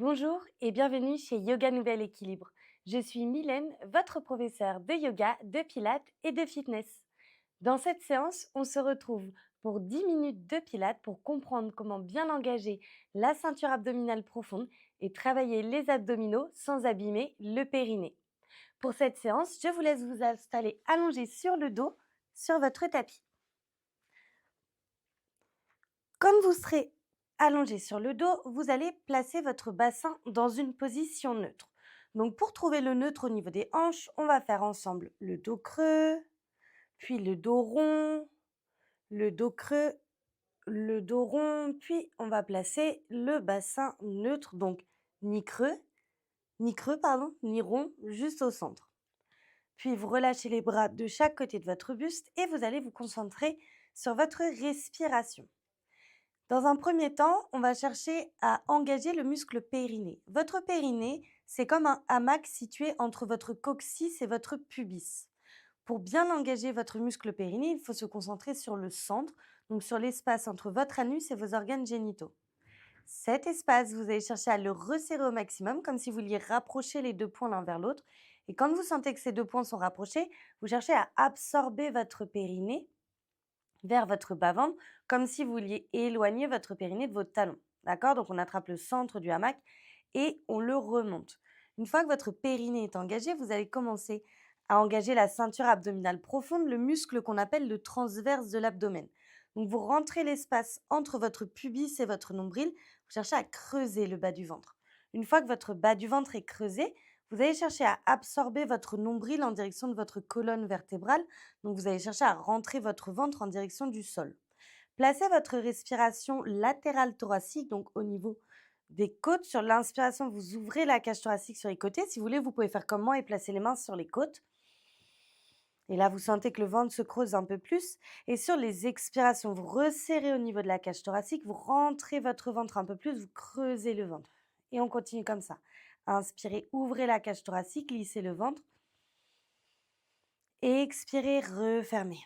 Bonjour et bienvenue chez Yoga Nouvel Équilibre. Je suis Mylène, votre professeure de yoga, de pilates et de fitness. Dans cette séance, on se retrouve pour 10 minutes de pilates pour comprendre comment bien engager la ceinture abdominale profonde et travailler les abdominaux sans abîmer le périnée. Pour cette séance, je vous laisse vous installer allongé sur le dos sur votre tapis. Comme vous serez allongé sur le dos, vous allez placer votre bassin dans une position neutre. Donc pour trouver le neutre au niveau des hanches, on va faire ensemble le dos creux, puis le dos rond, le dos creux, le dos rond, puis on va placer le bassin neutre, donc ni rond, juste au centre. Puis vous relâchez les bras de chaque côté de votre buste et vous allez vous concentrer sur votre respiration. Dans un premier temps, on va chercher à engager le muscle périnée. Votre périnée, c'est comme un hamac situé entre votre coccyx et votre pubis. Pour bien engager votre muscle périnée, il faut se concentrer sur le centre, donc sur l'espace entre votre anus et vos organes génitaux. Cet espace, vous allez chercher à le resserrer au maximum, comme si vous vouliez rapprocher les deux points l'un vers l'autre. Et quand vous sentez que ces deux points sont rapprochés, vous cherchez à absorber votre périnée vers votre bas-ventre, comme si vous vouliez éloigner votre périnée de votre talon. D'accord? Donc on attrape le centre du hamac et on le remonte. Une fois que votre périnée est engagé, vous allez commencer à engager la ceinture abdominale profonde, le muscle qu'on appelle le transverse de l'abdomen. Donc vous rentrez l'espace entre votre pubis et votre nombril, vous cherchez à creuser le bas du ventre. Une fois que votre bas du ventre est creusé, vous allez chercher à absorber votre nombril en direction de votre colonne vertébrale. Donc vous allez chercher à rentrer votre ventre en direction du sol. Placez votre respiration latérale thoracique, donc au niveau des côtes. Sur l'inspiration, vous ouvrez la cage thoracique sur les côtés. Si vous voulez, vous pouvez faire comme moi et placer les mains sur les côtes. Et là, vous sentez que le ventre se creuse un peu plus. Et sur les expirations, vous resserrez au niveau de la cage thoracique, vous rentrez votre ventre un peu plus, vous creusez le ventre. Et on continue comme ça. Inspirez, ouvrez la cage thoracique, glissez le ventre. Et expirez, refermez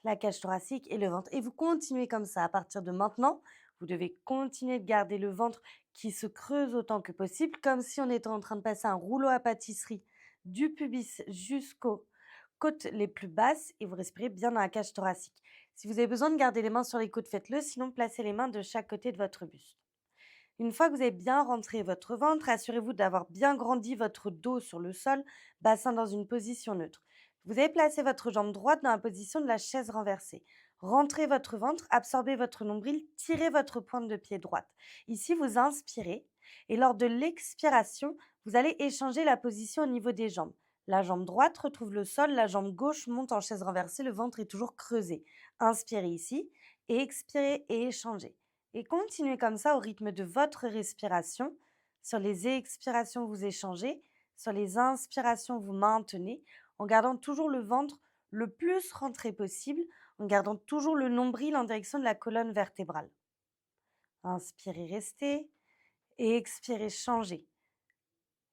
la cage thoracique et le ventre. Et vous continuez comme ça. À partir de maintenant, vous devez continuer de garder le ventre qui se creuse autant que possible, comme si on était en train de passer un rouleau à pâtisserie du pubis jusqu'aux côtes les plus basses et vous respirez bien dans la cage thoracique. Si vous avez besoin de garder les mains sur les côtes, faites-le, sinon placez les mains de chaque côté de votre buste. Une fois que vous avez bien rentré votre ventre, assurez-vous d'avoir bien grandi votre dos sur le sol, bassin dans une position neutre. Vous allez placer votre jambe droite dans la position de la chaise renversée. Rentrez votre ventre, absorbez votre nombril, tirez votre pointe de pied droite. Ici, vous inspirez et lors de l'expiration, vous allez échanger la position au niveau des jambes. La jambe droite retrouve le sol, la jambe gauche monte en chaise renversée, le ventre est toujours creusé. Inspirez ici et expirez et échangez. Et continuez comme ça au rythme de votre respiration. Sur les expirations, vous échangez. Sur les inspirations, vous maintenez en gardant toujours le ventre le plus rentré possible, en gardant toujours le nombril en direction de la colonne vertébrale. Inspirez, restez et expirez, changez.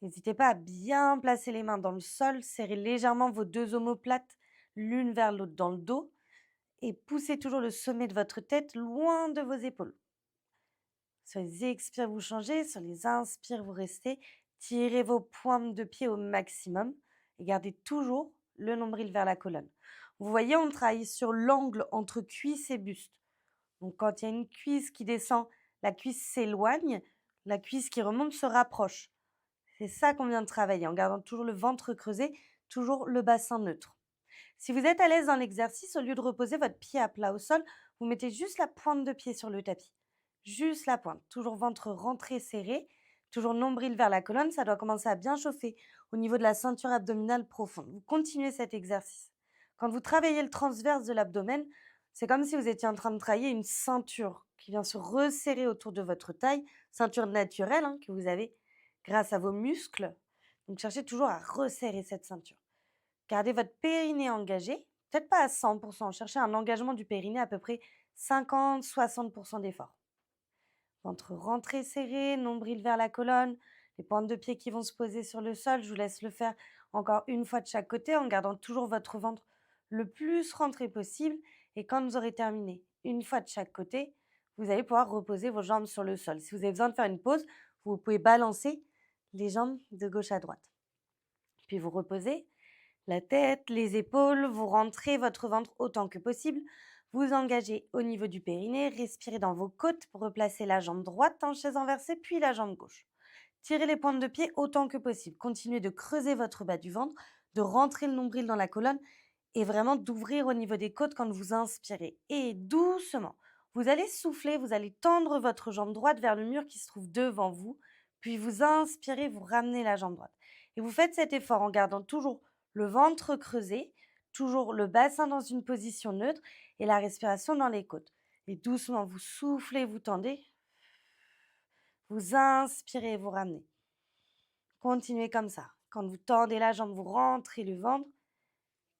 N'hésitez pas à bien placer les mains dans le sol, serrez légèrement vos deux omoplates l'une vers l'autre dans le dos et poussez toujours le sommet de votre tête loin de vos épaules. Sur les expires, vous changez. Sur les inspires, vous restez. Tirez vos pointes de pied au maximum et gardez toujours le nombril vers la colonne. Vous voyez, on travaille sur l'angle entre cuisse et buste. Donc, quand il y a une cuisse qui descend, la cuisse s'éloigne. La cuisse qui remonte se rapproche. C'est ça qu'on vient de travailler en gardant toujours le ventre creusé, toujours le bassin neutre. Si vous êtes à l'aise dans l'exercice, au lieu de reposer votre pied à plat au sol, vous mettez juste la pointe de pied sur le tapis. Juste la pointe. Toujours ventre rentré serré, toujours nombril vers la colonne. Ça doit commencer à bien chauffer au niveau de la ceinture abdominale profonde. Vous continuez cet exercice. Quand vous travaillez le transverse de l'abdomen, c'est comme si vous étiez en train de travailler une ceinture qui vient se resserrer autour de votre taille, ceinture naturelle que vous avez grâce à vos muscles. Donc cherchez toujours à resserrer cette ceinture. Gardez votre périnée engagé, peut-être pas à 100%, cherchez un engagement du périnée à peu près 50-60% d'effort. Ventre rentré serré, nombril vers la colonne, les pointes de pied qui vont se poser sur le sol. Je vous laisse le faire encore une fois de chaque côté en gardant toujours votre ventre le plus rentré possible. Et quand vous aurez terminé une fois de chaque côté, vous allez pouvoir reposer vos jambes sur le sol. Si vous avez besoin de faire une pause, Vous pouvez balancer les jambes de gauche à droite. Puis vous reposez la tête, les épaules, vous rentrez votre ventre autant que possible. Vous engagez au niveau du périnée, respirez dans vos côtes pour replacer la jambe droite en chaise inversée, puis la jambe gauche. Tirez les pointes de pied autant que possible. Continuez de creuser votre bas du ventre, de rentrer le nombril dans la colonne et vraiment d'ouvrir au niveau des côtes quand vous inspirez. Et doucement, vous allez souffler, vous allez tendre votre jambe droite vers le mur qui se trouve devant vous, puis vous inspirez, vous ramenez la jambe droite. Et vous faites cet effort en gardant toujours le ventre creusé, toujours le bassin dans une position neutre et la respiration dans les côtes. Et doucement, vous soufflez, vous tendez. Vous inspirez, vous ramenez. Continuez comme ça. Quand vous tendez la jambe, vous rentrez le ventre.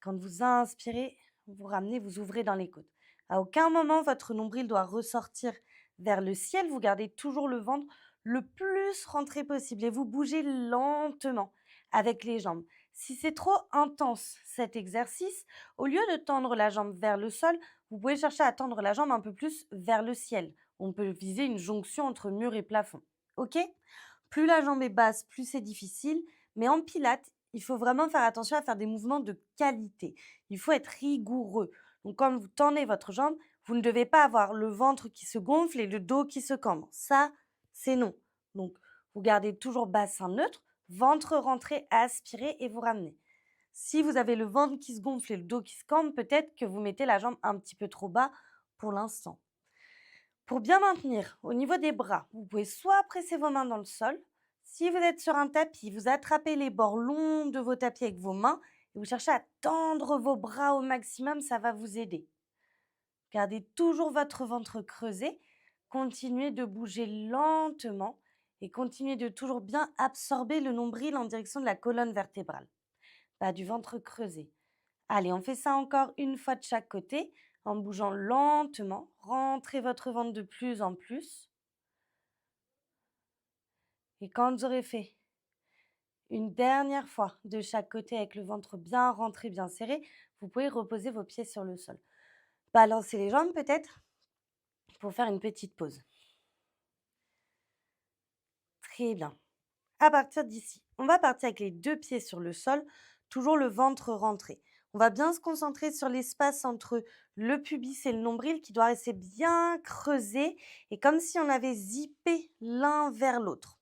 Quand vous inspirez, vous ramenez, vous ouvrez dans les côtes. À aucun moment, votre nombril doit ressortir vers le ciel. Vous gardez toujours le ventre le plus rentré possible et vous bougez lentement avec les jambes. Si c'est trop intense cet exercice, au lieu de tendre la jambe vers le sol, vous pouvez chercher à tendre la jambe un peu plus vers le ciel. On peut viser une jonction entre mur et plafond. Ok ? Plus la jambe est basse, plus c'est difficile. Mais en pilates, il faut vraiment faire attention à faire des mouvements de qualité. Il faut être rigoureux. Donc, quand vous tendez votre jambe, vous ne devez pas avoir le ventre qui se gonfle et le dos qui se cambre. Ça, c'est non. Donc, vous gardez toujours bassin neutre, ventre rentré, aspiré et vous ramenez. Si vous avez le ventre qui se gonfle et le dos qui se cambre, peut-être que vous mettez la jambe un petit peu trop bas pour l'instant. Pour bien maintenir au niveau des bras, vous pouvez soit presser vos mains dans le sol. Si vous êtes sur un tapis, vous attrapez les bords longs de vos tapis avec vos mains et vous cherchez à tendre vos bras au maximum, ça va vous aider. Gardez toujours votre ventre creusé, continuez de bouger lentement et continuez de toujours bien absorber le nombril en direction de la colonne vertébrale. Bas du ventre creusé. Allez, on fait ça encore une fois de chaque côté en bougeant lentement. Rentrez votre ventre de plus en plus. Et quand vous aurez fait une dernière fois de chaque côté avec le ventre bien rentré, bien serré, vous pouvez reposer vos pieds sur le sol. Balancez les jambes peut-être pour faire une petite pause. Très bien. À partir d'ici, on va partir avec les deux pieds sur le sol, toujours le ventre rentré. On va bien se concentrer sur l'espace entre le pubis et le nombril qui doit rester bien creusé et comme si on avait zippé l'un vers l'autre.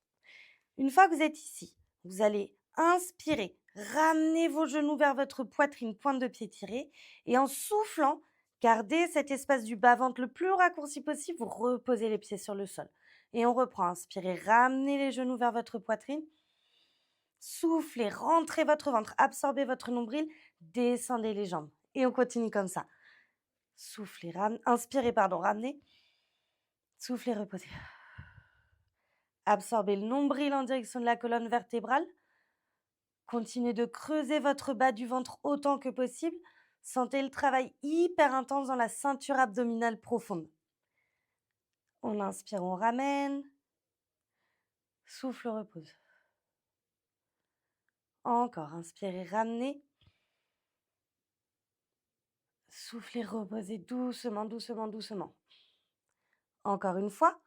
Une fois que vous êtes ici, vous allez inspirer, ramener vos genoux vers votre poitrine, pointe de pied tirée et en soufflant, gardez cet espace du bas-ventre le plus raccourci possible, vous reposez les pieds sur le sol. Et on reprend, inspirez, ramenez les genoux vers votre poitrine. Soufflez, rentrez votre ventre, absorbez votre nombril, descendez les jambes. Et on continue comme ça. Soufflez, inspirez, ramenez. Soufflez, reposez. Absorbez le nombril en direction de la colonne vertébrale. Continuez de creuser votre bas du ventre autant que possible. Sentez le travail hyper intense dans la ceinture abdominale profonde. On inspire, on ramène. Souffle, repose. Encore, inspirez, ramenez. Soufflez, reposez doucement, doucement, doucement. Encore une fois.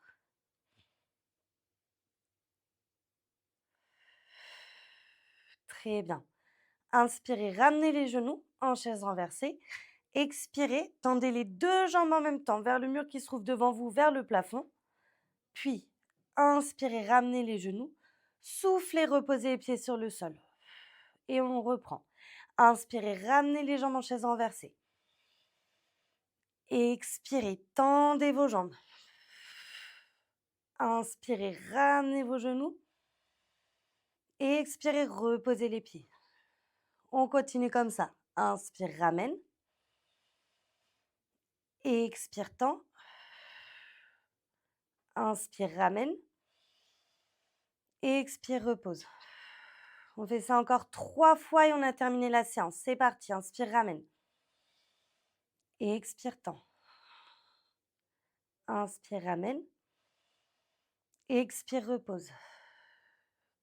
Très bien. Inspirez, ramenez les genoux en chaise renversée. Expirez, tendez les deux jambes en même temps vers le mur qui se trouve devant vous, vers le plafond. Puis, inspirez, ramenez les genoux. Soufflez, reposez les pieds sur le sol. Et on reprend. Inspirez, ramenez les jambes en chaise renversée. Expirez, tendez vos jambes. Inspirez, ramenez vos genoux. Et expirez, reposez les pieds. On continue comme ça. Inspire, ramène. Et expire, tend. Inspire, ramène. Et expire, repose. On fait ça encore 3 fois et on a terminé la séance. C'est parti. Inspire, ramène. Et expire, tend. Inspire, ramène. Et expire, repose.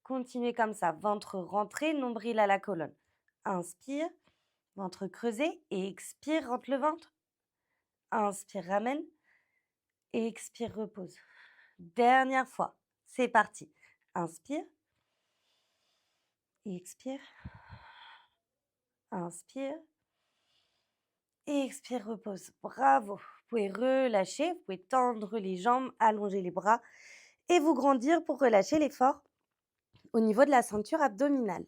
Continuez comme ça. Ventre rentré, nombril à la colonne. Inspire, ventre creusé. Et expire, rentre le ventre. Inspire, ramène. Et expire, repose. Dernière fois. C'est parti. Inspire et expire. Inspire et expire, repose. Bravo. Vous pouvez relâcher, vous pouvez tendre les jambes, allonger les bras et vous grandir pour relâcher l'effort au niveau de la ceinture abdominale.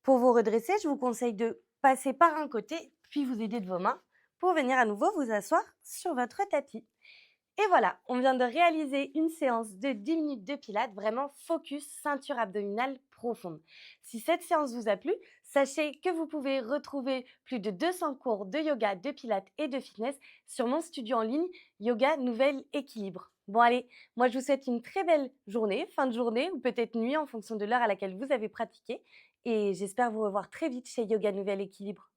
Pour vous redresser, je vous conseille de passer par un côté, puis vous aider de vos mains pour venir à nouveau vous asseoir sur votre tapis. Et voilà, on vient de réaliser une séance de 10 minutes de pilates, vraiment focus ceinture abdominale profonde. Si cette séance vous a plu, sachez que vous pouvez retrouver plus de 200 cours de yoga, de pilates et de fitness sur mon studio en ligne Yoga Nouvelle Équilibre. Bon allez, moi je vous souhaite une très belle journée, fin de journée ou peut-être nuit en fonction de l'heure à laquelle vous avez pratiqué et j'espère vous revoir très vite chez Yoga Nouvelle Équilibre.